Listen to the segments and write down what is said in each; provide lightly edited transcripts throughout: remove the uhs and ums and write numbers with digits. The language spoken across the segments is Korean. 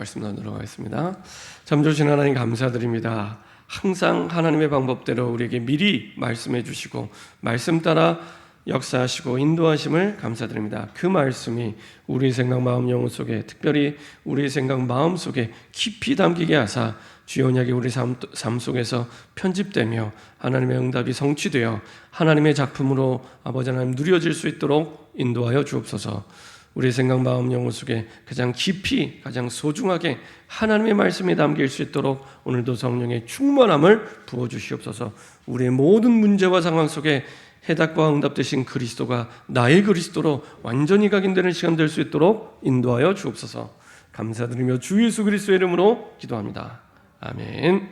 말씀 나누러 가겠습니다. 참 좋으신 하나님 감사드립니다. 항상 하나님의 방법대로 우리에게 미리 말씀해 주시고 말씀 따라 역사하시고 인도하심을 감사드립니다. 그 말씀이 우리 생각 마음 영혼 속에, 특별히 우리 생각 마음 속에 깊이 담기게 하사 주의 언약이 우리 삶 속에서 편집되며 하나님의 응답이 성취되어 하나님의 작품으로 아버지 하나님 누려질 수 있도록 인도하여 주옵소서. 우리 생각 마음 영혼 속에 가장 깊이 가장 소중하게 하나님의 말씀이 담길 수 있도록 오늘도 성령의 충만함을 부어주시옵소서. 우리의 모든 문제와 상황 속에 해답과 응답 되신 그리스도가 나의 그리스도로 완전히 각인되는 시간 될 수 있도록 인도하여 주옵소서. 감사드리며 주 예수 그리스도의 이름으로 기도합니다. 아멘.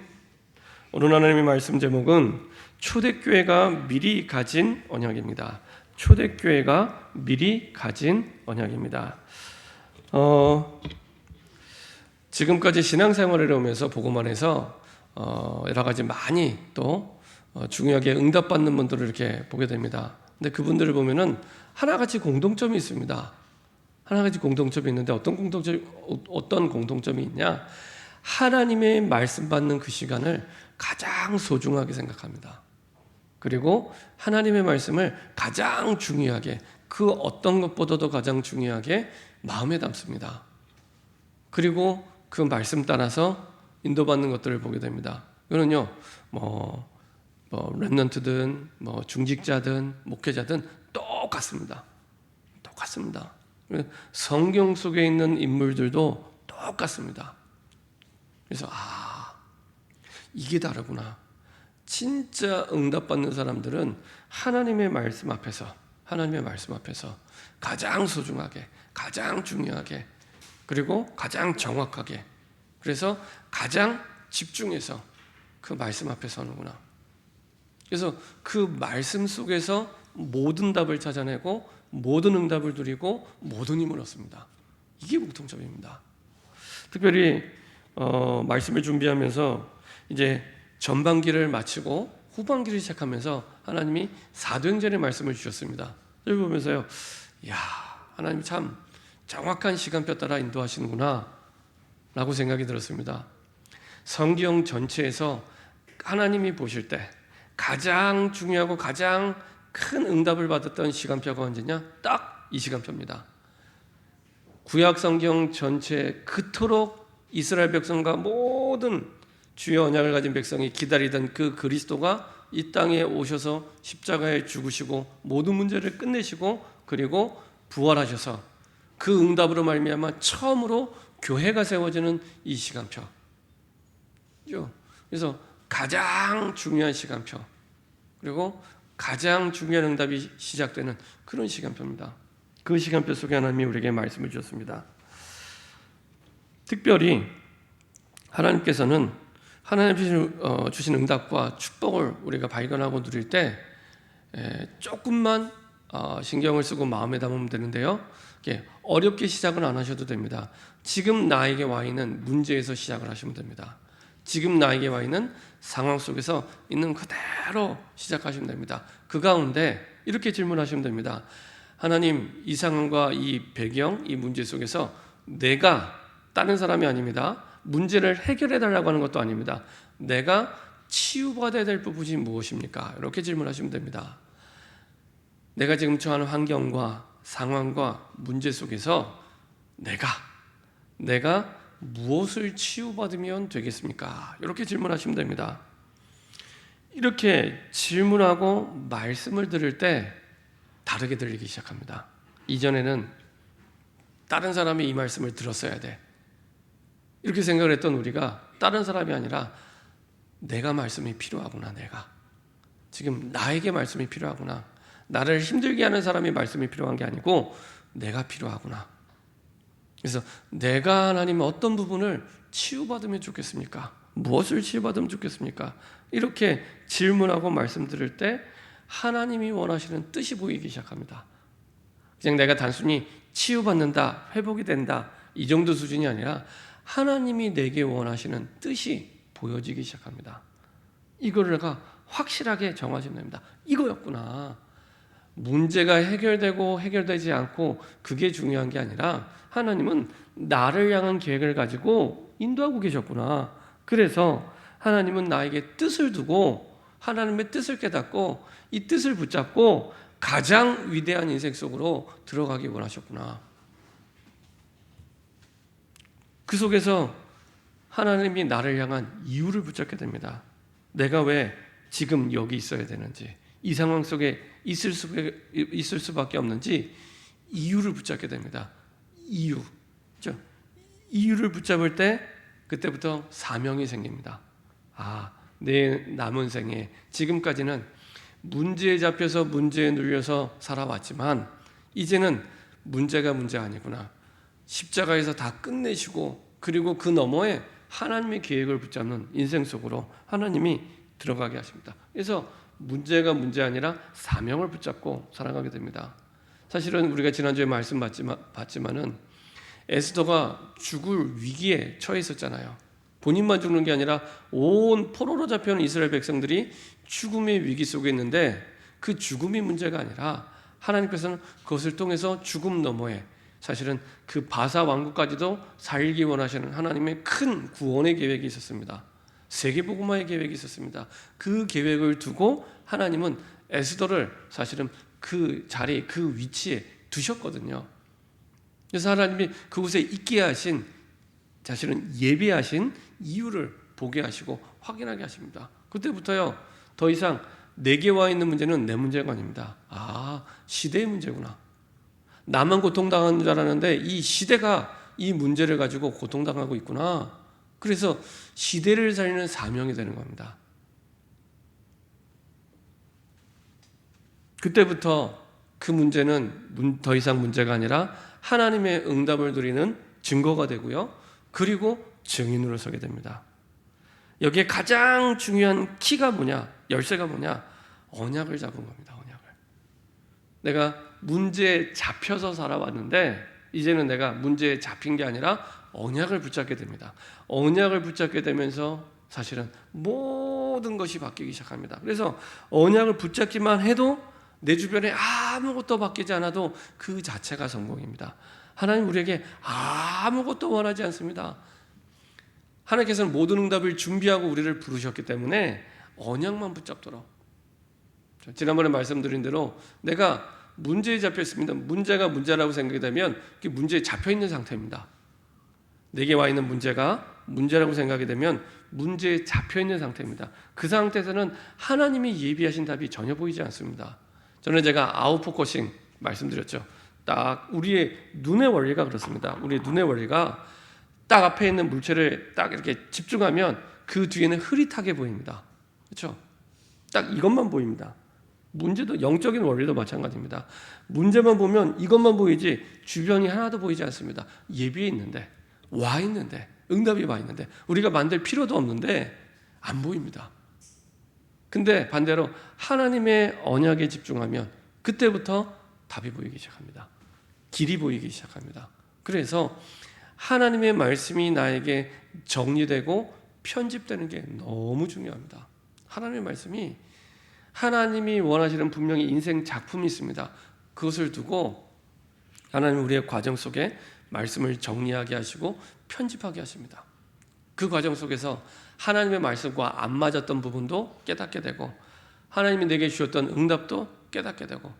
오늘 하나님의 말씀 제목은 초대교회가 미리 가진 언약입니다. 초대교회가 미리 가진 언약입니다. 지금까지 신앙생활을 해오면서 복음만 해서 여러 가지 많이 또 중요하게 응답받는 분들을 이렇게 보게 됩니다. 근데 그분들을 보면은 하나같이 공동점이 있습니다. 하나같이 공동점이 있는데 어떤 공동점이 있냐? 하나님의 말씀 받는 그 시간을 가장 소중하게 생각합니다. 그리고 하나님의 말씀을 가장 중요하게, 그 어떤 것보다도 가장 중요하게 마음에 담습니다. 그리고 그 말씀 따라서 인도받는 것들을 보게 됩니다. 이거는요, 렘넌트든 중직자든 목회자든 똑같습니다. 똑같습니다. 성경 속에 있는 인물들도 똑같습니다. 그래서 이게 다르구나. 진짜 응답받는 사람들은 하나님의 말씀 앞에서 가장 소중하게, 가장 중요하게, 그리고 가장 정확하게, 그래서 가장 집중해서 그 말씀 앞에 서는구나. 그래서 그 말씀 속에서 모든 답을 찾아내고 모든 응답을 누리고 모든 힘을 얻습니다. 이게 공통점입니다. 특별히 말씀을 준비하면서 이제 전반기를 마치고 후반기를 시작하면서 하나님이 사도행전의 말씀을 주셨습니다. 여기 보면서요, 하나님이 참 정확한 시간표 따라 인도하시는구나 라고 생각이 들었습니다. 성경 전체에서 하나님이 보실 때 가장 중요하고 가장 큰 응답을 받았던 시간표가 언제냐? 딱 이 시간표입니다. 구약 성경 전체 그토록 이스라엘 백성과 모든 주의 언약을 가진 백성이 기다리던 그 그리스도가 이 땅에 오셔서 십자가에 죽으시고 모든 문제를 끝내시고 그리고 부활하셔서 그 응답으로 말미암아 처음으로 교회가 세워지는 이 시간표. 그래서 가장 중요한 시간표, 그리고 가장 중요한 응답이 시작되는 그런 시간표입니다. 그 시간표 속에 하나님이 우리에게 말씀을 주셨습니다. 특별히 하나님께서는 하나님 주신 응답과 축복을 우리가 발견하고 누릴 때 조금만 신경을 쓰고 마음에 담으면 되는데요, 어렵게 시작은 안 하셔도 됩니다. 지금 나에게 와 있는 문제에서 시작을 하시면 됩니다. 지금 나에게 와 있는 상황 속에서 있는 그대로 시작하시면 됩니다. 그 가운데 이렇게 질문하시면 됩니다. 하나님, 이 상황과 이 배경, 이 문제 속에서 내가, 다른 사람이 아닙니다, 문제를 해결해 달라고 하는 것도 아닙니다, 내가 치유받아야 될 부분이 무엇입니까? 이렇게 질문하시면 됩니다. 내가 지금 처하는 환경과 상황과 문제 속에서 내가 무엇을 치유받으면 되겠습니까? 이렇게 질문하시면 됩니다. 이렇게 질문하고 말씀을 들을 때 다르게 들리기 시작합니다. 이전에는 다른 사람이 이 말씀을 들었어야 돼, 이렇게 생각을 했던 우리가 다른 사람이 아니라 내가 말씀이 필요하구나, 내가 지금 나에게 말씀이 필요하구나, 나를 힘들게 하는 사람이 말씀이 필요한 게 아니고 내가 필요하구나. 그래서 내가 하나님 어떤 부분을 치유받으면 좋겠습니까? 무엇을 치유받으면 좋겠습니까? 이렇게 질문하고 말씀 들을 때 하나님이 원하시는 뜻이 보이기 시작합니다. 그냥 내가 단순히 치유받는다, 회복이 된다, 이 정도 수준이 아니라 하나님이 내게 원하시는 뜻이 보여지기 시작합니다. 이거를 내가 확실하게 정하시면 됩니다. 이거였구나. 문제가 해결되고 해결되지 않고 그게 중요한 게 아니라 하나님은 나를 향한 계획을 가지고 인도하고 계셨구나. 그래서 하나님은 나에게 뜻을 두고 하나님의 뜻을 깨닫고 이 뜻을 붙잡고 가장 위대한 인생 속으로 들어가기 원하셨구나. 그 속에서 하나님이 나를 향한 이유를 붙잡게 됩니다. 내가 왜 지금 여기 있어야 되는지, 이 상황 속에 있을 수밖에 없는지 이유를 붙잡게 됩니다. 이유. 그렇죠? 이유를 붙잡을 때 그때부터 사명이 생깁니다. 내 남은 생에 지금까지는 문제에 잡혀서 문제에 눌려서 살아왔지만 이제는 문제가 문제 아니구나. 십자가에서 다 끝내시고 그리고 그 너머에 하나님의 계획을 붙잡는 인생 속으로 하나님이 들어가게 하십니다. 그래서 문제가 문제 아니라 사명을 붙잡고 살아가게 됩니다. 사실은 우리가 지난주에 말씀 봤지만은 에스더가 죽을 위기에 처해 있었잖아요. 본인만 죽는 게 아니라 온 포로로 잡혀온 이스라엘 백성들이 죽음의 위기 속에 있는데 그 죽음이 문제가 아니라 하나님께서는 그것을 통해서 죽음 너머에 사실은 그 바사 왕국까지도 살기 원하시는 하나님의 큰 구원의 계획이 있었습니다. 세계복음화의 계획이 있었습니다. 그 계획을 두고 하나님은 에스더를 사실은 그 자리, 그 위치에 두셨거든요. 그래서 하나님이 그곳에 있게 하신, 사실은 예비하신 이유를 보게 하시고 확인하게 하십니다. 그때부터요, 더 이상 내게 와 있는 문제는 내 문제가 아닙니다. 시대의 문제구나. 나만 고통당하는 줄 알았는데 이 시대가 이 문제를 가지고 고통당하고 있구나. 그래서 시대를 살리는 사명이 되는 겁니다. 그때부터 그 문제는 더 이상 문제가 아니라 하나님의 응답을 누리는 증거가 되고요. 그리고 증인으로 서게 됩니다. 여기에 가장 중요한 키가 뭐냐? 열쇠가 뭐냐? 언약을 잡은 겁니다. 언약을. 내가 문제에 잡혀서 살아왔는데 이제는 내가 문제에 잡힌 게 아니라 언약을 붙잡게 됩니다. 언약을 붙잡게 되면서 사실은 모든 것이 바뀌기 시작합니다. 그래서 언약을 붙잡기만 해도 내 주변에 아무것도 바뀌지 않아도 그 자체가 성공입니다. 하나님 우리에게 아무것도 원하지 않습니다. 하나님께서는 모든 응답을 준비하고 우리를 부르셨기 때문에 언약만 붙잡도록. 지난번에 말씀드린 대로 내가 문제에 잡혀 있습니다. 문제가 문제라고 생각이 되면 그게 문제에 잡혀 있는 상태입니다. 내게 와 있는 문제가 문제라고 생각이 되면 문제에 잡혀 있는 상태입니다. 그 상태에서는 하나님이 예비하신 답이 전혀 보이지 않습니다. 저는 제가 아웃포커싱 말씀드렸죠. 딱 우리의 눈의 원리가 그렇습니다. 우리의 눈의 원리가 딱 앞에 있는 물체를 딱 이렇게 집중하면 그 뒤에는 흐릿하게 보입니다. 그렇죠? 딱 이것만 보입니다. 문제도 영적인 원리도 마찬가지입니다. 문제만 보면 이것만 보이지 주변이 하나도 보이지 않습니다. 예비에 있는데, 와 있는데, 응답이 와 있는데, 우리가 만들 필요도 없는데 안 보입니다. 근데 반대로 하나님의 언약에 집중하면 그때부터 답이 보이기 시작합니다. 길이 보이기 시작합니다. 그래서 하나님의 말씀이 나에게 정리되고 편집되는 게 너무 중요합니다. 하나님의 말씀이 하나님이 원하시는 분명히 인생 작품이 있습니다. 그것을 두고 하나님은 우리의 과정 속에 말씀을 정리하게 하시고 편집하게 하십니다. 그 과정 속에서 하나님의 말씀과 안 맞았던 부분도 깨닫게 되고 하나님이 내게 주셨던 응답도 깨닫게 되고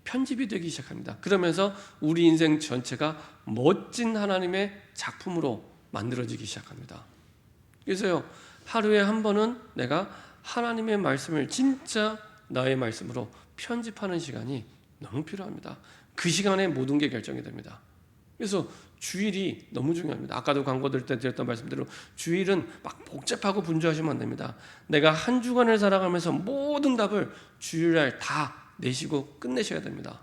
편집이 되기 시작합니다. 그러면서 우리 인생 전체가 멋진 하나님의 작품으로 만들어지기 시작합니다. 그래서요, 하루에 한 번은 내가 하나님의 말씀을 진짜 나의 말씀으로 편집하는 시간이 너무 필요합니다. 그 시간에 모든 게 결정이 됩니다. 그래서 주일이 너무 중요합니다. 아까도 광고 들 때 드렸던 말씀대로 주일은 막 복잡하고 분주하시면 안 됩니다. 내가 한 주간을 살아가면서 모든 답을 주일날 다 내시고 끝내셔야 됩니다.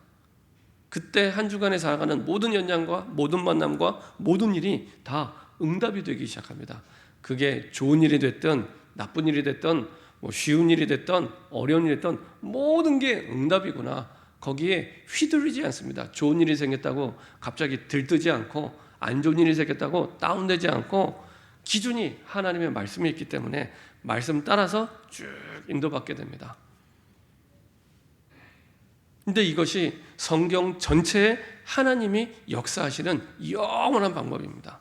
그때 한 주간에 살아가는 모든 연장과 모든 만남과 모든 일이 다 응답이 되기 시작합니다. 그게 좋은 일이 됐든 나쁜 일이 됐든 쉬운 일이 됐든 어려운 일이 됐든 모든 게 응답이구나. 거기에 휘둘리지 않습니다. 좋은 일이 생겼다고 갑자기 들뜨지 않고 안 좋은 일이 생겼다고 다운되지 않고 기준이 하나님의 말씀이 있기 때문에 말씀 따라서 쭉 인도받게 됩니다. 근데 이것이 성경 전체에 하나님이 역사하시는 영원한 방법입니다.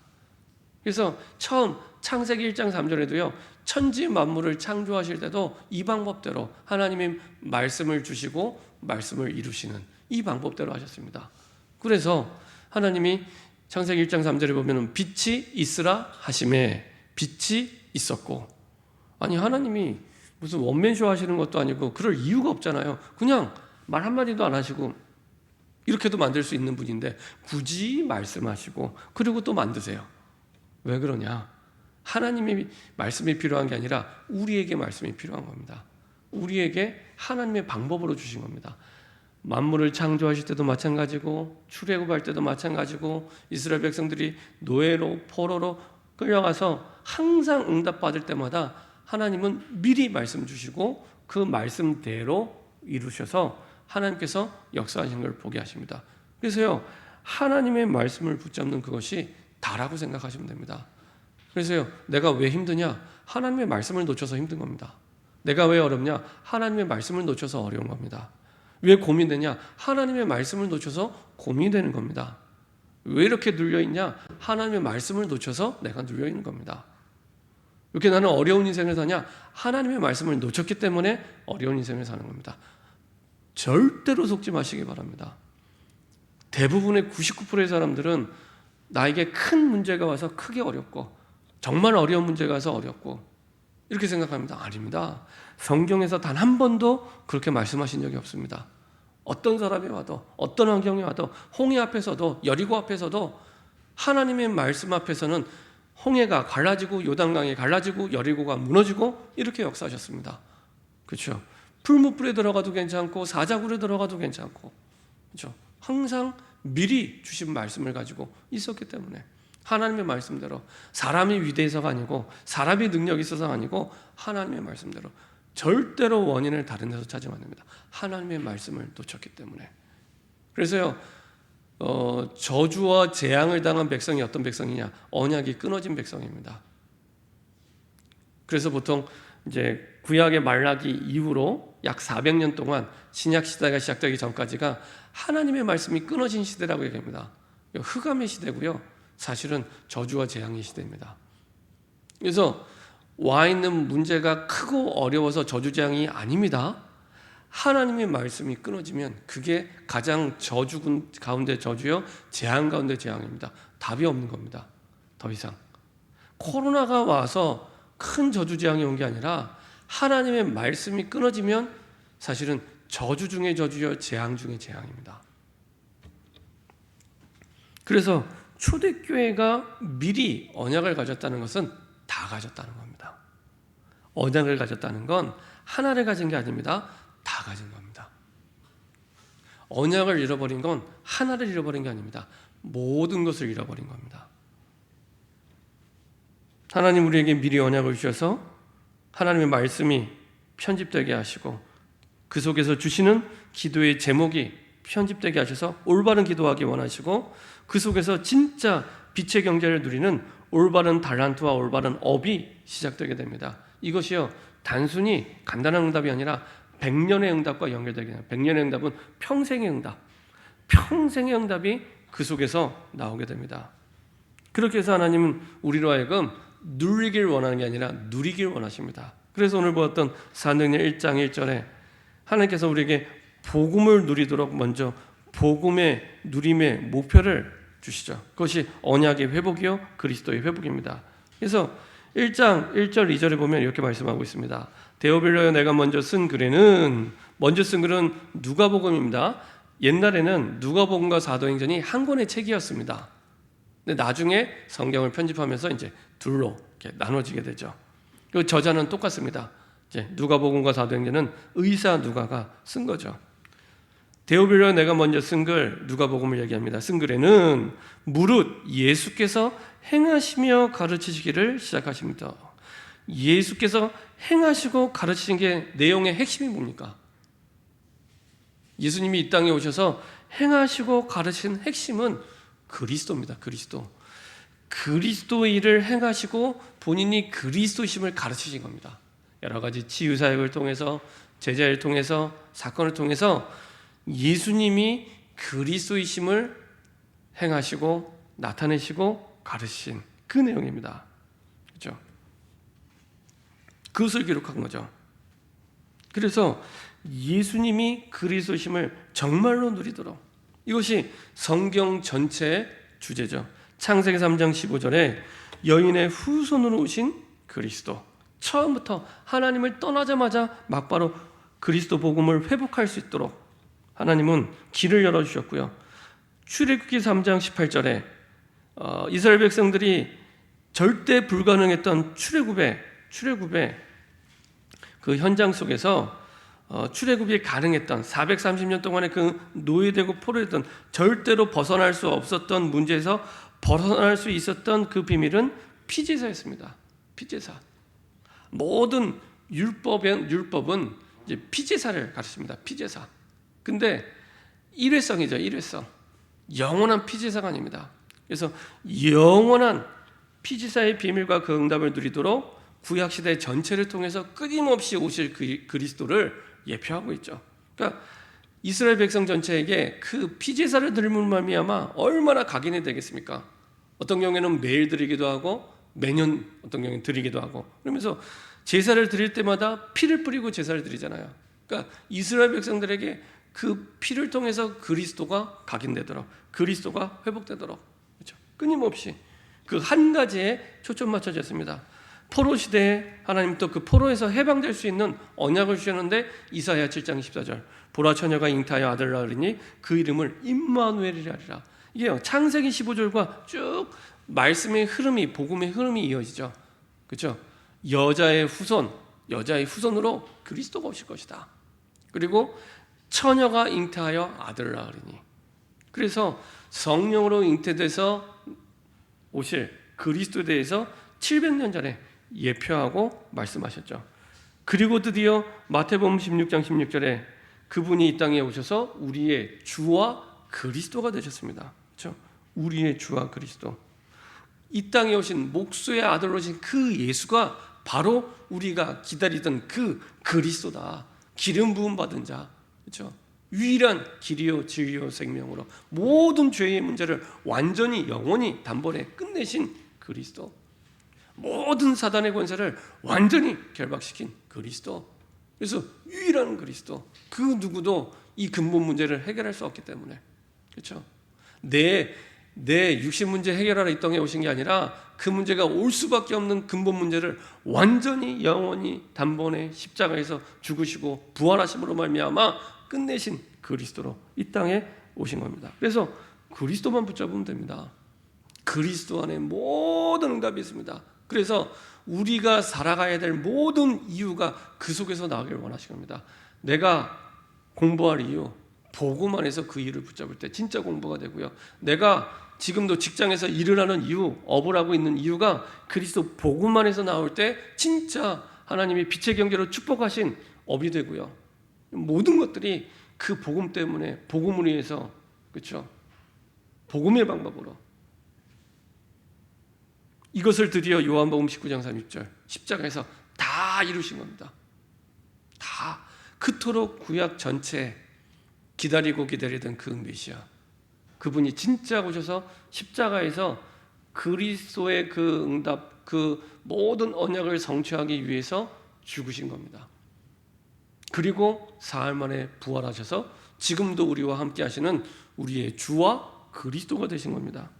그래서 처음 창세기 1장 3절에도요, 천지 만물을 창조하실 때도 이 방법대로 하나님이 말씀을 주시고 말씀을 이루시는 이 방법대로 하셨습니다. 그래서 하나님이 창세기 1장 3절에 보면 빛이 있으라 하심에 빛이 있었고, 아니 하나님이 무슨 원맨쇼 하시는 것도 아니고 그럴 이유가 없잖아요. 그냥 말 한마디도 안 하시고 이렇게도 만들 수 있는 분인데 굳이 말씀하시고 그리고 또 만드세요. 왜 그러냐? 하나님의 말씀이 필요한 게 아니라 우리에게 말씀이 필요한 겁니다. 우리에게 하나님의 방법으로 주신 겁니다. 만물을 창조하실 때도 마찬가지고 출애굽할 때도 마찬가지고 이스라엘 백성들이 노예로 포로로 끌려가서 항상 응답받을 때마다 하나님은 미리 말씀 주시고 그 말씀대로 이루셔서 하나님께서 역사하신 걸 보게 하십니다. 그래서요, 하나님의 말씀을 붙잡는 그것이 다라고 생각하시면 됩니다. 그래서요, 내가 왜 힘드냐? 하나님의 말씀을 놓쳐서 힘든 겁니다. 내가 왜 어렵냐? 하나님의 말씀을 놓쳐서 어려운 겁니다. 왜 고민되냐? 하나님의 말씀을 놓쳐서 고민되는 겁니다. 왜 이렇게 눌려있냐? 하나님의 말씀을 놓쳐서 내가 눌려있는 겁니다. 이렇게 나는 어려운 인생을 사냐? 하나님의 말씀을 놓쳤기 때문에 어려운 인생을 사는 겁니다. 절대로 속지 마시기 바랍니다. 대부분의 99%의 사람들은 나에게 큰 문제가 와서 크게 어렵고 정말 어려운 문제가 와서 어렵고 이렇게 생각합니다. 아닙니다. 성경에서 단 한 번도 그렇게 말씀하신 적이 없습니다. 어떤 사람이 와도 어떤 환경이 와도 홍해 앞에서도 여리고 앞에서도 하나님의 말씀 앞에서는 홍해가 갈라지고 요단강이 갈라지고 여리고가 무너지고 이렇게 역사하셨습니다. 그렇죠? 풀무불에 들어가도 괜찮고 사자굴에 들어가도 괜찮고, 그렇죠? 항상 미리 주신 말씀을 가지고 있었기 때문에 하나님의 말씀대로, 사람이 위대해서가 아니고 사람이 능력이 있어서가 아니고 하나님의 말씀대로, 절대로 원인을 다른 데서 찾으면 안 됩니다. 하나님의 말씀을 놓쳤기 때문에. 그래서요, 저주와 재앙을 당한 백성이 어떤 백성이냐? 언약이 끊어진 백성입니다. 그래서 보통 이제 구약의 말라기 이후로 약 400년 동안 신약 시대가 시작되기 전까지가 하나님의 말씀이 끊어진 시대라고 얘기합니다. 흑암의 시대고요, 사실은 저주와 재앙의 시대입니다. 그래서 와 있는 문제가 크고 어려워서 저주재앙이 아닙니다. 하나님의 말씀이 끊어지면 그게 가장 저주 가운데 저주요, 재앙 가운데 재앙입니다. 답이 없는 겁니다. 더 이상 코로나가 와서 큰 저주 재앙이 온 게 아니라 하나님의 말씀이 끊어지면 사실은 저주 중에 저주요, 재앙 중에 재앙입니다. 그래서 초대교회가 미리 언약을 가졌다는 것은 다 가졌다는 겁니다. 언약을 가졌다는 건 하나를 가진 게 아닙니다. 다 가진 겁니다. 언약을 잃어버린 건 하나를 잃어버린 게 아닙니다. 모든 것을 잃어버린 겁니다. 하나님 우리에게 미리 언약을 주셔서 하나님의 말씀이 편집되게 하시고 그 속에서 주시는 기도의 제목이 편집되게 하셔서 올바른 기도하기 원하시고 그 속에서 진짜 빛의 경제를 누리는 올바른 달란트와 올바른 업이 시작되게 됩니다. 이것이요, 단순히 간단한 응답이 아니라 100년의 응답과 연결되게 됩니다. 100년의 응답은 평생의 응답, 평생의 응답이 그 속에서 나오게 됩니다. 그렇게 해서 하나님은 우리로 하여금 누리길 원하는 게 아니라 누리길 원하십니다. 그래서 오늘 보았던 사도행전 1장 1절에 하나님께서 우리에게 복음을 누리도록 먼저 복음의 누림의 목표를 주시죠. 그것이 언약의 회복이요, 그리스도의 회복입니다. 그래서 1장 1절 2절에 보면 이렇게 말씀하고 있습니다. 데오빌로여, 내가 먼저 쓴 글은 누가복음입니다. 옛날에는 누가복음과 사도행전이 한 권의 책이었습니다. 근데 나중에 성경을 편집하면서 이제 둘로 이렇게 나눠지게 되죠. 그 저자는 똑같습니다. 이제 누가복음과 사도행전은 의사 누가가 쓴 거죠. 데오빌로여, 내가 먼저 쓴 글, 누가복음을 얘기합니다. 쓴 글에는 무릇 예수께서 행하시며 가르치시기를 시작하십니다. 예수께서 행하시고 가르치신 게 내용의 핵심이 뭡니까? 예수님이 이 땅에 오셔서 행하시고 가르치신 핵심은 그리스도입니다. 그리스도의 일을 행하시고 본인이 그리스도심을 가르치신 겁니다. 여러 가지 치유사역을 통해서, 제자를 통해서, 사건을 통해서 예수님이 그리스도이심을 행하시고 나타내시고 가르치신 그 내용입니다. 그렇죠? 그것을 기록한 거죠. 그래서 예수님이 그리스도심을 정말로 누리도록, 이것이 성경 전체의 주제죠. 창세기 3장 15절에 여인의 후손으로 오신 그리스도, 처음부터 하나님을 떠나자마자 막바로 그리스도 복음을 회복할 수 있도록 하나님은 길을 열어주셨고요. 출애굽기 3장 18절에 이스라엘 백성들이 절대 불가능했던 출애굽의 그 현장 속에서 출애굽이 가능했던 430년 동안의 그 노예되고 포로했던, 절대로 벗어날 수 없었던 문제에서 벗어날 수 있었던 그 비밀은 피제사였습니다. 피제사. 모든 율법은 이제 피제사를 가르칩니다. 피제사. 근데 일회성이죠. 일회성. 영원한 피제사가 아닙니다. 그래서 영원한 피제사의 비밀과 그 응답을 누리도록 구약시대 전체를 통해서 끊임없이 오실 그리스도를 예표하고 있죠. 그러니까 이스라엘 백성 전체에게 그 피제사를 드림으로 말미암아 얼마나 각인이 되겠습니까? 어떤 경우에는 매일 드리기도 하고 매년 어떤 경우에는 드리기도 하고, 그러면서 제사를 드릴 때마다 피를 뿌리고 제사를 드리잖아요. 그러니까 이스라엘 백성들에게 그 피를 통해서 그리스도가 각인되도록, 그리스도가 회복되도록, 그렇죠? 끊임없이 그 한 가지에 초점 맞춰졌습니다. 포로 시대에 하나님 또 그 포로에서 해방될 수 있는 언약을 주셨는데, 이사야 7장 14절 보라 처녀가 잉태하여 아들을 낳으리니 그 이름을 임마누엘이라 하리라. 이게요, 창세기 15절과 쭉 말씀의 흐름이, 복음의 흐름이 이어지죠. 그렇죠? 여자의 후손으로 그리스도가 오실 것이다. 그리고 처녀가 잉태하여 아들을 낳으리니, 그래서 성령으로 잉태돼서 오실 그리스도에 대해서 700년 전에 예표하고 말씀하셨죠. 그리고 드디어 마태복음 16장 16절에 그분이 이 땅에 오셔서 우리의 주와 그리스도가 되셨습니다. 그렇죠? 우리의 주와 그리스도. 이 땅에 오신 목수의 아들로 오신 그 예수가 바로 우리가 기다리던 그 그리스도다. 기름 부음 받은 자. 그렇죠? 유일한 길이요 진리요 생명으로 모든 죄의 문제를 완전히 영원히 단번에 끝내신 그리스도. 모든 사단의 권세를 완전히 결박시킨 그리스도. 그래서 유일한 그리스도. 그 누구도 이 근본 문제를 해결할 수 없기 때문에, 그렇죠? 내 육신 문제 해결하러 이 땅에 오신 게 아니라 그 문제가 올 수밖에 없는 근본 문제를 완전히 영원히 단번에 십자가에서 죽으시고 부활하심으로 말미암아 끝내신 그리스도로 이 땅에 오신 겁니다. 그래서 그리스도만 붙잡으면 됩니다. 그리스도 안에 모든 응답이 있습니다. 그래서 우리가 살아가야 될 모든 이유가 그 속에서 나오기를 원하신 겁니다. 내가 공부할 이유, 복음 안에서 그 이유를 붙잡을 때 진짜 공부가 되고요. 내가 지금도 직장에서 일을 하는 이유, 업을 하고 있는 이유가 그리스도 복음 안에서 나올 때 진짜 하나님이 빛의 경제로 축복하신 업이 되고요. 모든 것들이 그 복음 때문에, 복음을 위해서, 그렇죠? 복음의 방법으로. 이것을 드디어 요한복음 19장 30절 십자가에서 다 이루신 겁니다. 다. 그토록 구약 전체에 기다리고 기다리던 그 메시아, 그분이 진짜 오셔서 십자가에서 그리스도의 그 응답, 그 모든 언약을 성취하기 위해서 죽으신 겁니다. 그리고 사흘 만에 부활하셔서 지금도 우리와 함께 하시는 우리의 주와 그리스도가 되신 겁니다.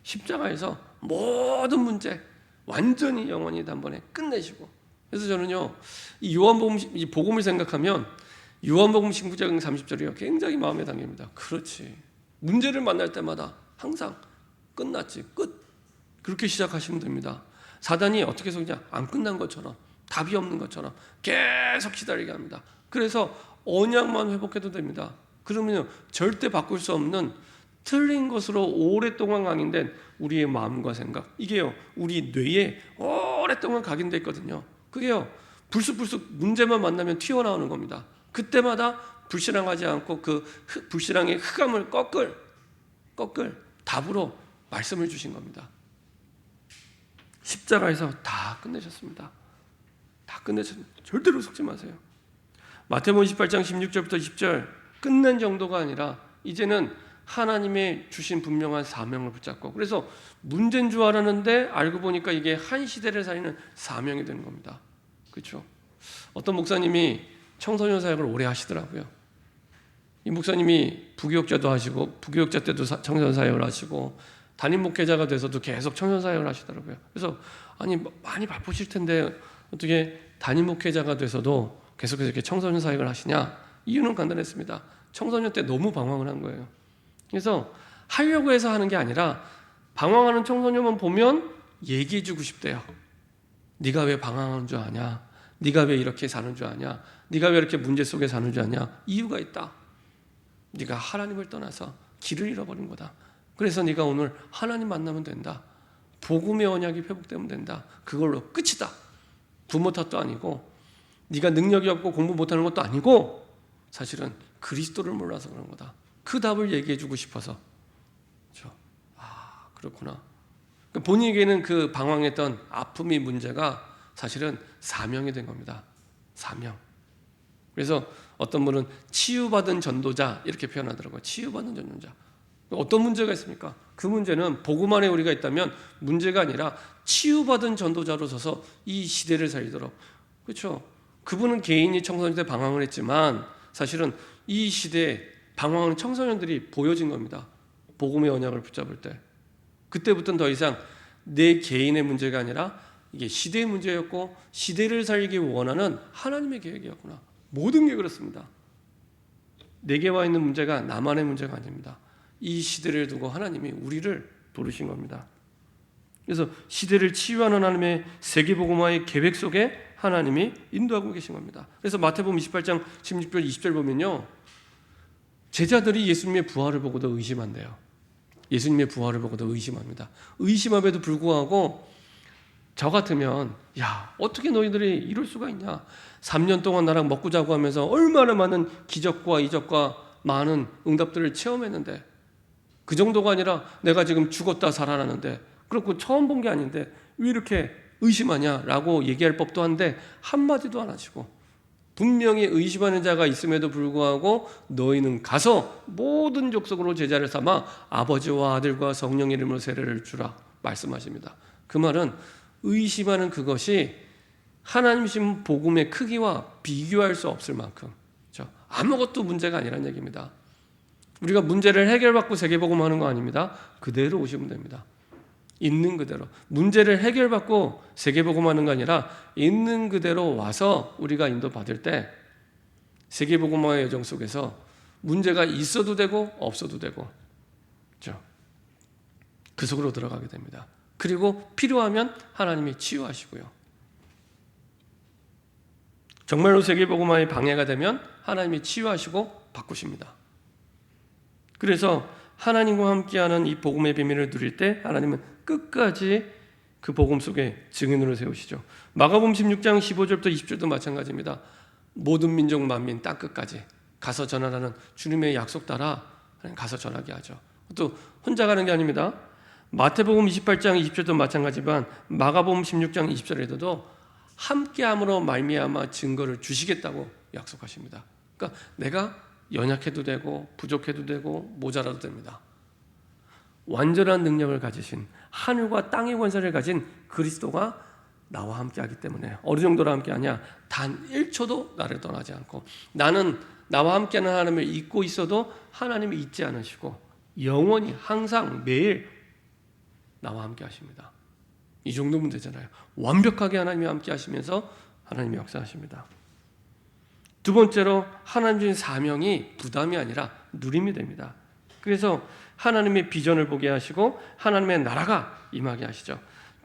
십자가에서 모든 문제 완전히 영원히 단번에 끝내시고. 그래서 저는요, 이 요한복음, 이 복음을 생각하면 요한복음 19장 30절이요 굉장히 마음에 담깁니다. 그렇지, 문제를 만날 때마다 항상 끝났지, 끝, 그렇게 시작하시면 됩니다. 사단이 어떻게 해서 그냥 안 끝난 것처럼, 답이 없는 것처럼 계속 기다리게 합니다. 그래서 언약만 회복해도 됩니다. 그러면 절대 바꿀 수 없는 틀린 것으로 오랫동안 각인된 우리의 마음과 생각, 이게요 우리 뇌에 오랫동안 각인되어 있거든요. 그게요 불쑥불쑥 문제만 만나면 튀어나오는 겁니다. 그때마다 불신앙하지 않고 그 불신앙의 흑암을 꺾을 답으로 말씀을 주신 겁니다. 십자가에서 다 끝내셨습니다. 다 끝내셨습니다. 절대로 속지 마세요. 마태복음 18장 16절부터 20절 끝낸 정도가 아니라 이제는 하나님의 주신 분명한 사명을 붙잡고, 그래서 문제인 줄 알았는데 알고 보니까 이게 한 시대를 살리는 사명이 되는 겁니다. 그렇죠? 어떤 목사님이 청소년 사역을 오래 하시더라고요. 이 목사님이 부교육자도 하시고 부교육자 때도 청소년 사역을 하시고 담임 목회자가 돼서도 계속 청소년 사역을 하시더라고요. 그래서 아니 많이 바쁘실 텐데 어떻게 담임 목회자가 돼서도 계속해서 이렇게 청소년 사역을 하시냐? 이유는 간단했습니다. 청소년 때 너무 방황을 한 거예요. 그래서 하려고 해서 하는 게 아니라 방황하는 청소년만 보면 얘기해주고 싶대요. 네가 왜 방황하는 줄 아냐? 네가 왜 이렇게 사는 줄 아냐? 네가 왜 이렇게 문제 속에 사는 줄 아냐? 이유가 있다. 네가 하나님을 떠나서 길을 잃어버린 거다. 그래서 네가 오늘 하나님 만나면 된다. 복음의 언약이 회복되면 된다. 그걸로 끝이다. 부모 탓도 아니고 네가 능력이 없고 공부 못하는 것도 아니고 사실은 그리스도를 몰라서 그런 거다. 그 답을 얘기해주고 싶어서. 그렇죠? 아, 그렇구나. 본인에게는 그 방황했던 아픔이 문제가 사실은 사명이 된 겁니다. 사명. 그래서 어떤 분은 치유받은 전도자 이렇게 표현하더라고요. 치유받은 전도자. 어떤 문제가 있습니까? 그 문제는 복음 안에 우리가 있다면 문제가 아니라 치유받은 전도자로 서서 이 시대를 살리도록. 그렇죠? 그분은 개인이 청소년 때 방황을 했지만 사실은 이 시대에 방황하는 청소년들이 보여진 겁니다. 복음의 언약을 붙잡을 때. 그때부터는 더 이상 내 개인의 문제가 아니라 이게 시대의 문제였고 시대를 살기 원하는 하나님의 계획이었구나. 모든 게 그렇습니다. 내게 와 있는 문제가 나만의 문제가 아닙니다. 이 시대를 두고 하나님이 우리를 부르신 겁니다. 그래서 시대를 치유하는 하나님의 세계복음화의 계획 속에 하나님이 인도하고 계신 겁니다. 그래서 마태복음 28장 16절 20절 보면요, 제자들이 예수님의 부활을 보고도 의심한대요. 예수님의 부활을 보고도 의심합니다. 의심함에도 불구하고 저 같으면 야, 어떻게 너희들이 이럴 수가 있냐? 3년 동안 나랑 먹고 자고 하면서 얼마나 많은 기적과 이적과 많은 응답들을 체험했는데, 그 정도가 아니라 내가 지금 죽었다 살아나는데, 그렇고 처음 본 게 아닌데 왜 이렇게 의심하냐라고 얘기할 법도 한데 한마디도 안 하시고, 분명히 의심하는 자가 있음에도 불구하고 너희는 가서 모든 족속으로 제자를 삼아 아버지와 아들과 성령 이름으로 세례를 주라 말씀하십니다. 그 말은 의심하는 그것이 하나님이신 복음의 크기와 비교할 수 없을 만큼, 그렇죠? 아무것도 문제가 아니라는 얘기입니다. 우리가 문제를 해결받고 세계복음하는 거 아닙니다. 그대로 오시면 됩니다. 있는 그대로. 문제를 해결받고 세계복음하는 거 아니라 있는 그대로 와서 우리가 인도받을 때 세계복음화의 여정 속에서 문제가 있어도 되고 없어도 되고, 그렇죠? 그 속으로 들어가게 됩니다. 그리고 필요하면 하나님이 치유하시고요. 정말로 세계복음화의 방해가 되면 하나님이 치유하시고 바꾸십니다. 그래서 하나님과 함께하는 이 복음의 비밀을 누릴 때 하나님은 끝까지 그 복음 속에 증인으로 세우시죠. 마가복음 16장 15절부터 20절도 마찬가지입니다. 모든 민족 만민 땅 끝까지 가서 전하라는 주님의 약속 따라 가서 전하게 하죠. 또 혼자 가는 게 아닙니다. 마태복음 28장 20절도 마찬가지지만 마가복음 16장 20절에도 함께함으로 말미암아 증거를 주시겠다고 약속하십니다. 그러니까 내가 연약해도 되고 부족해도 되고 모자라도 됩니다. 완전한 능력을 가지신 하늘과 땅의 권세를 가진 그리스도가 나와 함께하기 때문에 어느 정도로 함께하냐? 단 1초도 나를 떠나지 않고, 나는 나와 함께하는 하나님을 잊고 있어도 하나님이 잊지 않으시고 영원히 항상 매일 나와 함께하십니다. 이 정도면 되잖아요. 완벽하게 하나님이 함께하시면서 하나님이 역사하십니다. 두 번째로 하나님 주신 사명이 부담이 아니라 누림이 됩니다. 그래서 하나님의 비전을 보게 하시고 하나님의 나라가 임하게 하시죠.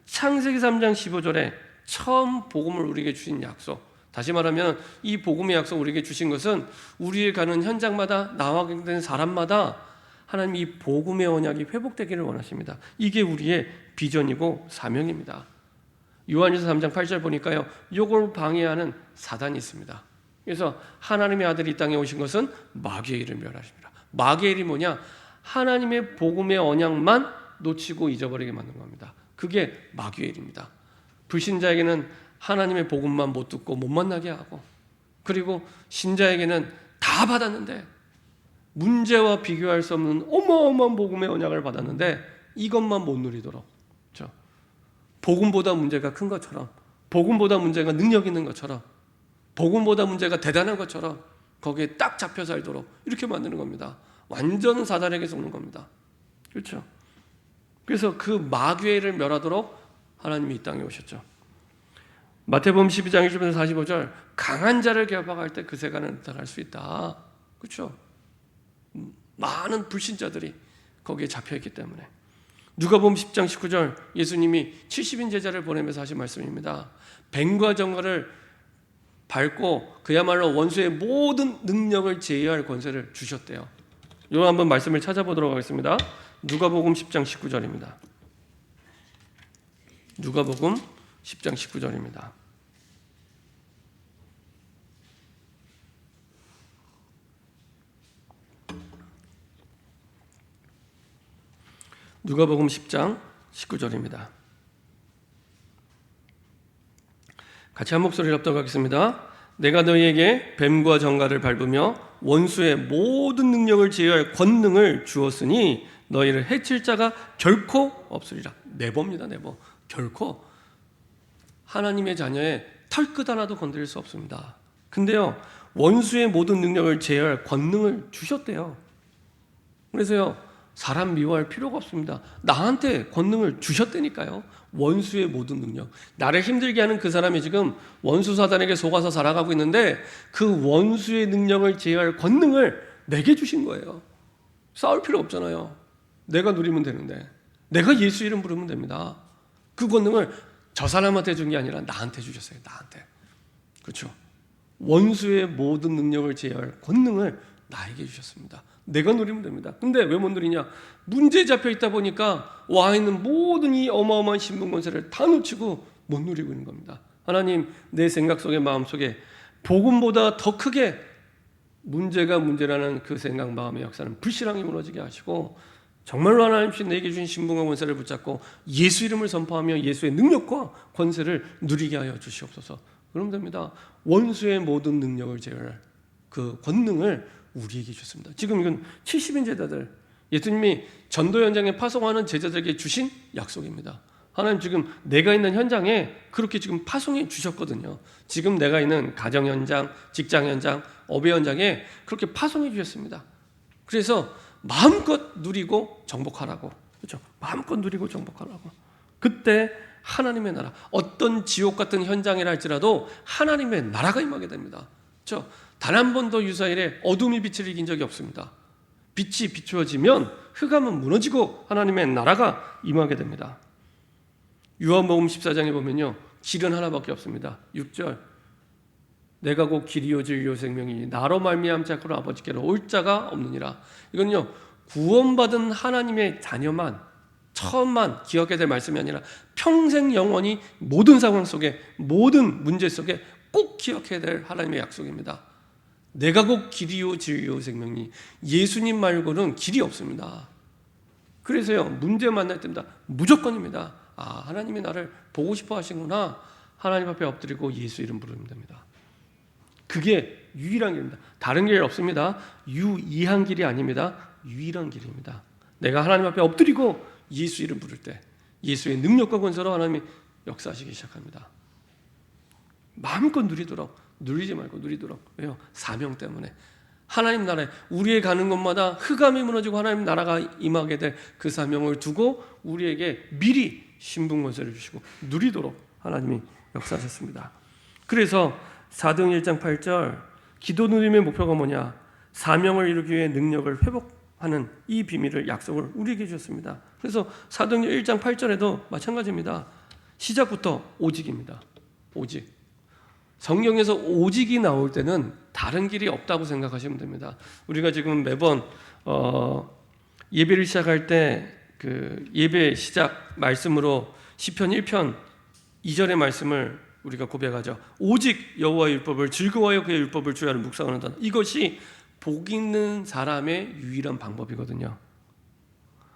창세기 3장 15절에 처음 복음을 우리에게 주신 약속, 다시 말하면 이 복음의 약속 우리에게 주신 것은 우리의 가는 현장마다 나와 된 사람마다 하나님이 이 복음의 언약이 회복되기를 원하십니다. 이게 우리의 비전이고 사명입니다. 요한일서 3장 8절 보니까요, 이걸 방해하는 사단이 있습니다. 그래서 하나님의 아들이 이 땅에 오신 것은 마귀의 일을 멸하십니다. 마귀의 일이 뭐냐? 하나님의 복음의 언약만 놓치고 잊어버리게 만든 겁니다. 그게 마귀의 일입니다. 불신자에게는 하나님의 복음만 못 듣고 못 만나게 하고, 그리고 신자에게는 다 받았는데 문제와 비교할 수 없는 어마어마한 복음의 언약을 받았는데 이것만 못 누리도록, 그렇죠? 복음보다 문제가 큰 것처럼, 복음보다 문제가 능력 있는 것처럼, 복음보다 문제가 대단한 것처럼 거기에 딱 잡혀 살도록 이렇게 만드는 겁니다. 완전 사단에게 속는 겁니다. 그렇죠? 그래서 그 마귀를 멸하도록 하나님이 이 땅에 오셨죠. 마태복음 12장 1절부터 45절, 강한 자를 개업할 때 그 세간을 나타날 수 있다. 그렇죠? 많은 불신자들이 거기에 잡혀있기 때문에. 누가복음 10장 19절, 예수님이 70인 제자를 보내면서 하신 말씀입니다. 뱀과 정갈을 밟고 그야말로 원수의 모든 능력을 제어할 권세를 주셨대요. 이거 한번 말씀을 찾아보도록 하겠습니다. 누가복음 10장 19절입니다. 누가복음 10장 19절입니다. 누가복음 10장 19절입니다. 같이 한 목소리로 합독하겠습니다. 내가 너희에게 뱀과 정갈을 밟으며 원수의 모든 능력을 제어할 권능을 주었으니 너희를 해칠 자가 결코 없으리라. 내보입니다. 내보. 결코 하나님의 자녀의 털끝 하나도 건드릴 수 없습니다. 근데요, 원수의 모든 능력을 제어할 권능을 주셨대요. 그래서요, 사람 미워할 필요가 없습니다. 나한테 권능을 주셨다니까요. 원수의 모든 능력, 나를 힘들게 하는 그 사람이 지금 원수 사단에게 속아서 살아가고 있는데 그 원수의 능력을 제어할 권능을 내게 주신 거예요. 싸울 필요 없잖아요. 내가 누리면 되는데, 내가 예수 이름 부르면 됩니다. 그 권능을 저 사람한테 준 게 아니라 나한테 주셨어요. 나한테. 그렇죠? 원수의 모든 능력을 제어할 권능을 나에게 주셨습니다. 내가 누리면 됩니다. 근데 왜 못 누리냐? 문제에 잡혀 있다 보니까 와 있는 모든 이 어마어마한 신분 권세를 다 놓치고 못 누리고 있는 겁니다. 하나님, 내 생각 속에, 마음 속에 복음보다 더 크게 문제가 문제라는 그 생각, 마음의 역사는 불신앙이 무너지게 하시고 정말로 하나님께서 내게 주신 신분과 권세를 붙잡고 예수 이름을 선포하며 예수의 능력과 권세를 누리게 하여 주시옵소서. 그러면 됩니다. 원수의 모든 능력을 제어할 그 권능을 우리에게 주셨습니다. 지금 이건 70인 제자들, 예수님이 전도 현장에 파송하는 제자들에게 주신 약속입니다. 하나님 지금 내가 있는 현장에 그렇게 지금 파송해 주셨거든요. 지금 내가 있는 가정 현장, 직장 현장, 업의 현장에 그렇게 파송해 주셨습니다. 그래서 마음껏 누리고 정복하라고. 그렇죠? 마음껏 누리고 정복하라고. 그때 하나님의 나라, 어떤 지옥 같은 현장이라 할지라도 하나님의 나라가 임하게 됩니다. 그렇죠? 단 한 번도 유사일에 어둠이 빛을 이긴 적이 없습니다. 빛이 비추어지면 흑암은 무너지고 하나님의 나라가 임하게 됩니다. 요한복음 14장에 보면요, 길은 하나밖에 없습니다. 6절, 내가 곧 길이요 진리요 생명이니 나로 말미암지 않고는 아버지께로 올 자가 없느니라. 이건요, 구원받은 하나님의 자녀만, 처음만 기억해야 될 말씀이 아니라 평생 영원히 모든 상황 속에, 모든 문제 속에 꼭 기억해야 될 하나님의 약속입니다. 내가 곧 길이요 진리요 생명이니, 예수님 말고는 길이 없습니다. 그래서요, 문제 만날 때마다 무조건입니다. 아, 하나님이 나를 보고 싶어 하시구나. 하나님 앞에 엎드리고 예수 이름 부르면 됩니다. 그게 유일한 길입니다. 다른 길 없습니다. 유이한 길이 아닙니다. 유일한 길입니다. 내가 하나님 앞에 엎드리고 예수 이름 부를 때 예수의 능력과 권세로 하나님이 역사하시기 시작합니다. 마음껏 누리도록, 누리지 말고 누리도록. 왜요? 사명 때문에. 하나님 나라에 우리의 가는 곳마다 흑암이 무너지고 하나님 나라가 임하게 될 그 사명을 두고 우리에게 미리 신분 권세를 주시고 누리도록 하나님이 역사하셨습니다. 그래서 사도행 1장 8절, 기도 누림의 목표가 뭐냐? 사명을 이루기 위해 능력을 회복하는 이 비밀을, 약속을 우리에게 주셨습니다. 그래서 사도행 1장 8절에도 마찬가지입니다. 시작부터 오직입니다. 오직. 성경에서 오직이 나올 때는 다른 길이 없다고 생각하시면 됩니다. 우리가 지금 매번 예배를 시작할 때 그 예배 시작 말씀으로 시편 1편 2절의 말씀을 우리가 고백하죠. 오직 여호와의 율법을 즐거워하여 그의 율법을 주야를 묵상하는다. 이것이 복 있는 사람의 유일한 방법이거든요.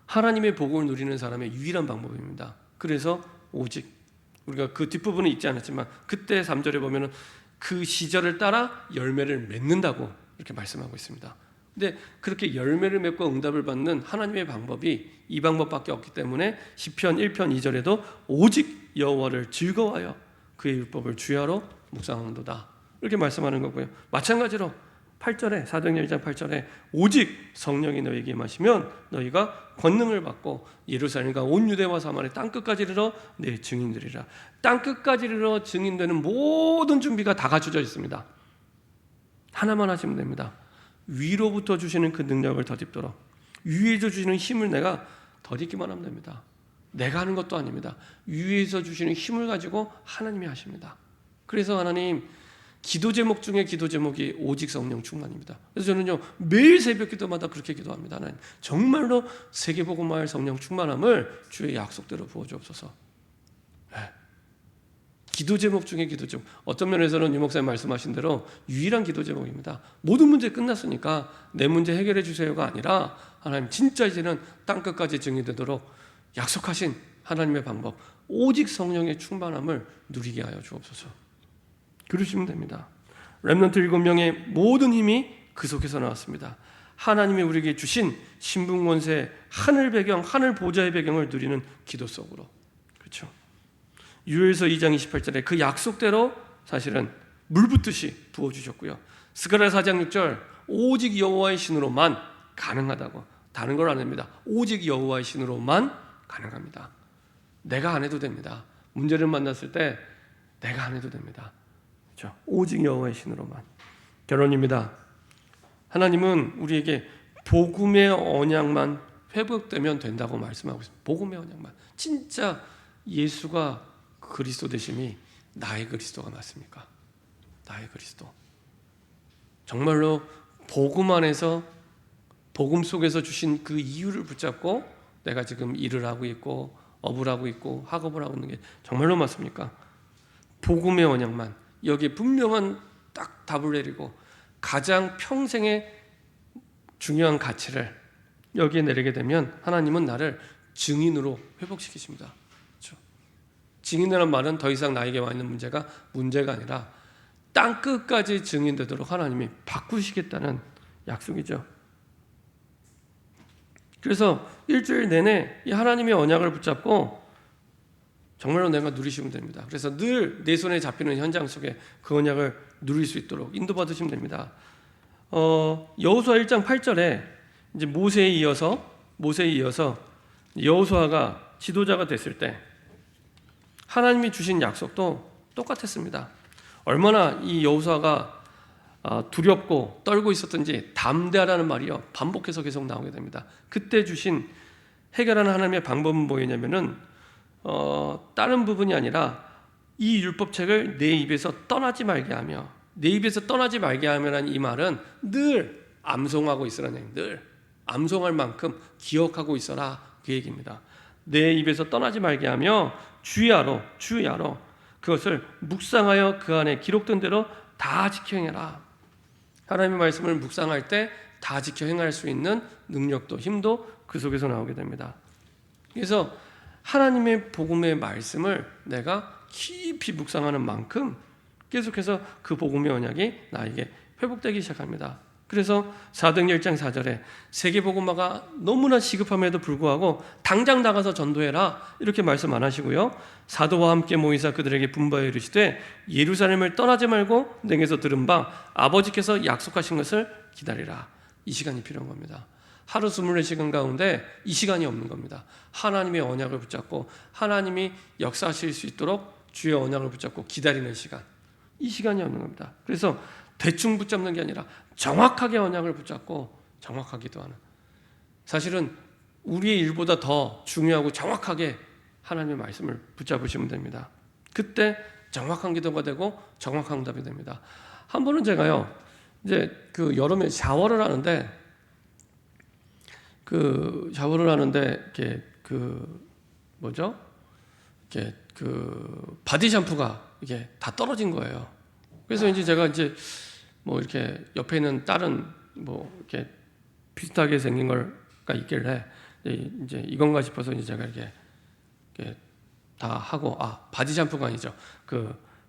하나님의 복을 누리는 사람의 유일한 방법입니다. 그래서 오직, 우리가 그 뒷부분은 읽지 않았지만 그때 3절에 보면은 그 시절을 따라 열매를 맺는다고 이렇게 말씀하고 있습니다. 근데 그렇게 열매를 맺고 응답을 받는 하나님의 방법이 이 방법밖에 없기 때문에 시편 1편 2절에도 오직 여호와를 즐거워하여 그의 율법을 주야로 묵상한도다 이렇게 말씀하는 거고요. 마찬가지로 8절에 사도행전 1장 8절에 오직 성령이 너희에게 임하시면 너희가 권능을 받고 예루살렘과 온 유대와 사마리아 땅끝까지 이르러 내 증인들이라. 땅끝까지 이르러 증인되는 모든 준비가 다 갖춰져 있습니다. 하나만 하시면 됩니다. 위로부터 주시는 그 능력을 덧입도록 위에서 주시는 힘을 내가 덧입기만 하면 됩니다. 내가 하는 것도 아닙니다. 위에서 주시는 힘을 가지고 하나님이 하십니다. 그래서 하나님 기도 제목 중에 기도 제목이 오직 성령 충만입니다. 그래서 저는요 매일 새벽 기도마다 그렇게 기도합니다. 하나님 정말로 세계복음화할 성령 충만함을 주의 약속대로 부어주옵소서. 네. 기도 제목 중에 기도 제목. 어떤 면에서는 유 목사님 말씀하신 대로 유일한 기도 제목입니다. 모든 문제 끝났으니까 내 문제 해결해 주세요가 아니라 하나님 진짜 이제는 땅끝까지 증인되도록 약속하신 하나님의 방법 오직 성령의 충만함을 누리게 하여 주옵소서. 그러시면 됩니다. 렘넌트 7명의 모든 힘이 그 속에서 나왔습니다. 하나님이 우리에게 주신 신분권세 하늘 배경 하늘 보좌의 배경을 누리는 기도 속으로. 그렇죠. 유엘서 2장 28절에 그 약속대로 사실은 물 붓듯이 부어주셨고요. 스가랴 4장 6절 오직 여호와의 신으로만 가능하다고. 다른 걸 안 합니다. 오직 여호와의 신으로만 가능합니다. 내가 안 해도 됩니다. 문제를 만났을 때 내가 안 해도 됩니다. 그렇죠? 오직 여호와의 신으로만. 결론입니다. 하나님은 우리에게 복음의 언약만 회복되면 된다고 말씀하고 있습니다. 복음의 언약만. 진짜 예수가 그리스도 되심이 나의 그리스도가 맞습니까? 나의 그리스도. 정말로 복음 안에서 복음 속에서 주신 그 이유를 붙잡고 내가 지금 일을 하고 있고 업을 하고 있고 학업을 하고 있는 게 정말로 맞습니까? 복음의 언약만 여기에 분명한 딱 답을 내리고 가장 평생의 중요한 가치를 여기에 내리게 되면 하나님은 나를 증인으로 회복시키십니다. 그렇죠? 증인이라는 말은 더 이상 나에게 와 있는 문제가 아니라 땅끝까지 증인되도록 하나님이 바꾸시겠다는 약속이죠. 그래서 일주일 내내 이 하나님의 언약을 붙잡고 정말로 내가 누리시면 됩니다. 그래서 늘 내 손에 잡히는 현장 속에 그 언약을 누릴 수 있도록 인도받으시면 됩니다. 여호수아 1장 8절에 이제 모세에 이어서 여호수아가 지도자가 됐을 때 하나님이 주신 약속도 똑같았습니다. 얼마나 이 여호수아가 두렵고 떨고 있었던지 담대하라는 말이요 반복해서 계속 나오게 됩니다. 그때 주신 해결하는 하나님의 방법은 뭐였냐면은 다른 부분이 아니라 이 율법책을 내 입에서 떠나지 말게 하며 내 입에서 떠나지 말게 하면은 이 말은 늘 암송하고 있으라는 얘기. 늘 암송할 만큼 기억하고 있어라 그 얘기입니다. 내 입에서 떠나지 말게 하며 주야로 그것을 묵상하여 그 안에 기록된 대로 다 지켜 행해라. 하나님의 말씀을 묵상할 때 다 지켜 행할 수 있는 능력도 힘도 그 속에서 나오게 됩니다. 그래서 하나님의 복음의 말씀을 내가 깊이 묵상하는 만큼 계속해서 그 복음의 언약이 나에게 회복되기 시작합니다. 그래서 사도행전 1장 4절에 세계복음화가 너무나 시급함에도 불구하고 당장 나가서 전도해라 이렇게 말씀 안 하시고요. 사도와 함께 모이사 그들에게 분부하여 이르시되 예루살렘을 떠나지 말고 내게서 들은 바 아버지께서 약속하신 것을 기다리라. 이 시간이 필요한 겁니다. 하루 24시간 가운데 이 시간이 없는 겁니다. 하나님의 언약을 붙잡고 하나님이 역사하실 수 있도록 주의 언약을 붙잡고 기다리는 시간, 이 시간이 없는 겁니다. 그래서 대충 붙잡는 게 아니라 정확하게 언약을 붙잡고 정확하게 기도하는, 사실은 우리의 일보다 더 중요하고 정확하게 하나님의 말씀을 붙잡으시면 됩니다. 그때 정확한 기도가 되고 정확한 응답이 됩니다. 한 번은 제가요 이제 그 여름에 샤워를 하는데 이렇게 이렇게 바디 샴푸가 이게 다 떨어진 거예요. 그래서 이제 제가 뭐 이렇게 옆에 있는 다른 뭐 이렇게 비슷하게 생긴 걸가 있길래 이제 이건가 싶어서 이제 제가 이렇게 다 하고, 바디 샴푸가 아니죠.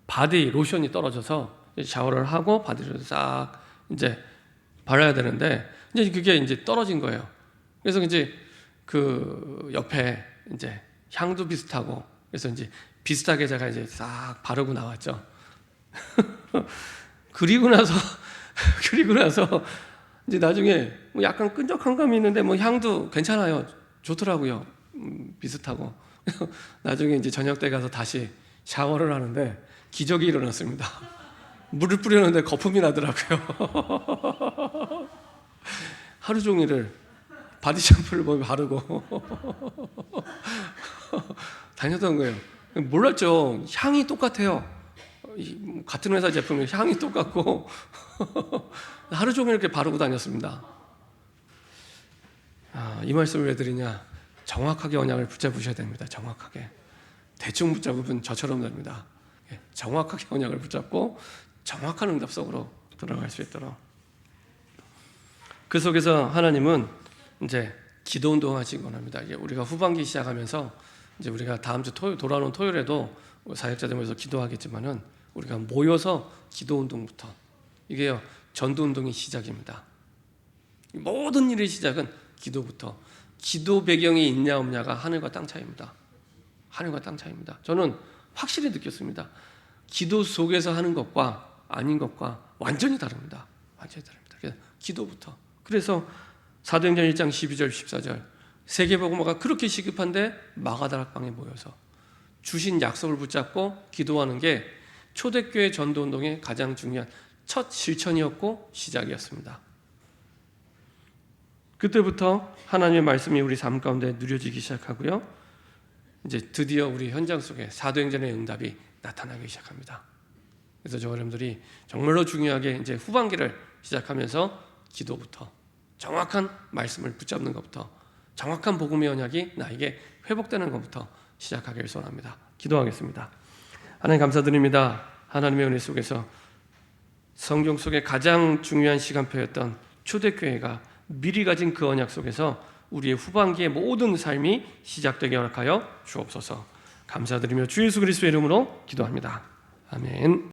바디 로션이 떨어져서 샤워를 하고 바디를 싹 이제 발라야 되는데 이제 그게 이제 떨어진 거예요. 그래서 이제 그 옆에 이제 향도 비슷하고 그래서 이제 비슷하게 제가 이제 싹 바르고 나왔죠. 그리고 나서 이제 나중에 뭐 약간 끈적한 감이 있는데 뭐 향도 괜찮아요. 좋더라고요. 비슷하고. 나중에 이제 저녁 때 가서 다시 샤워를 하는데 기적이 일어났습니다. 물을 뿌렸는데 거품이 나더라고요. 하루 종일을 바디 샴푸를 몸에 바르고 다녔던 거예요. 몰랐죠. 향이 똑같아요. 같은 회사 제품이 향이 똑같고 하루 종일 이렇게 바르고 다녔습니다. 이 말씀을 왜 드리냐? 정확하게 언약을 붙잡으셔야 됩니다. 정확하게. 대충 붙잡으면 저처럼 됩니다. 정확하게 언약을 붙잡고 정확한 응답 속으로 들어갈 수 있도록. 그 속에서 하나님은 이제 기도 운동 하시기 원합니다. 이제 우리가 후반기 시작하면서 이제 우리가 다음 주 돌아오는 토요일에도 사역자들 모여서 기도하겠지만은 우리가 모여서 기도 운동부터 이게요 전도 운동의 시작입니다. 모든 일의 시작은 기도부터. 기도 배경이 있냐 없냐가 하늘과 땅 차이입니다. 하늘과 땅 차이입니다. 저는 확실히 느꼈습니다. 기도 속에서 하는 것과 아닌 것과 완전히 다릅니다. 완전히 다릅니다. 그래서 기도부터. 그래서 사도행전 1장 12절 14절 세계복음화가 그렇게 시급한데 마가다락방에 모여서 주신 약속을 붙잡고 기도하는 게 초대교회 전도운동의 가장 중요한 첫 실천이었고 시작이었습니다. 그때부터 하나님의 말씀이 우리 삶 가운데 누려지기 시작하고요. 이제 드디어 우리 현장 속에 사도행전의 응답이 나타나기 시작합니다. 그래서 저 여러분들이 정말로 중요하게 이제 후반기를 시작하면서 기도부터 정확한 말씀을 붙잡는 것부터 정확한 복음의 언약이 나에게 회복되는 것부터 시작하기를 소원합니다. 기도하겠습니다. 하나님 감사드립니다. 하나님의 은혜 속에서 성경 속에 가장 중요한 시간표였던 초대교회가 미리 가진 그 언약 속에서 우리의 후반기의 모든 삶이 시작되게 허락하여 주옵소서. 감사드리며 주 예수 그리스도의 이름으로 기도합니다. 아멘.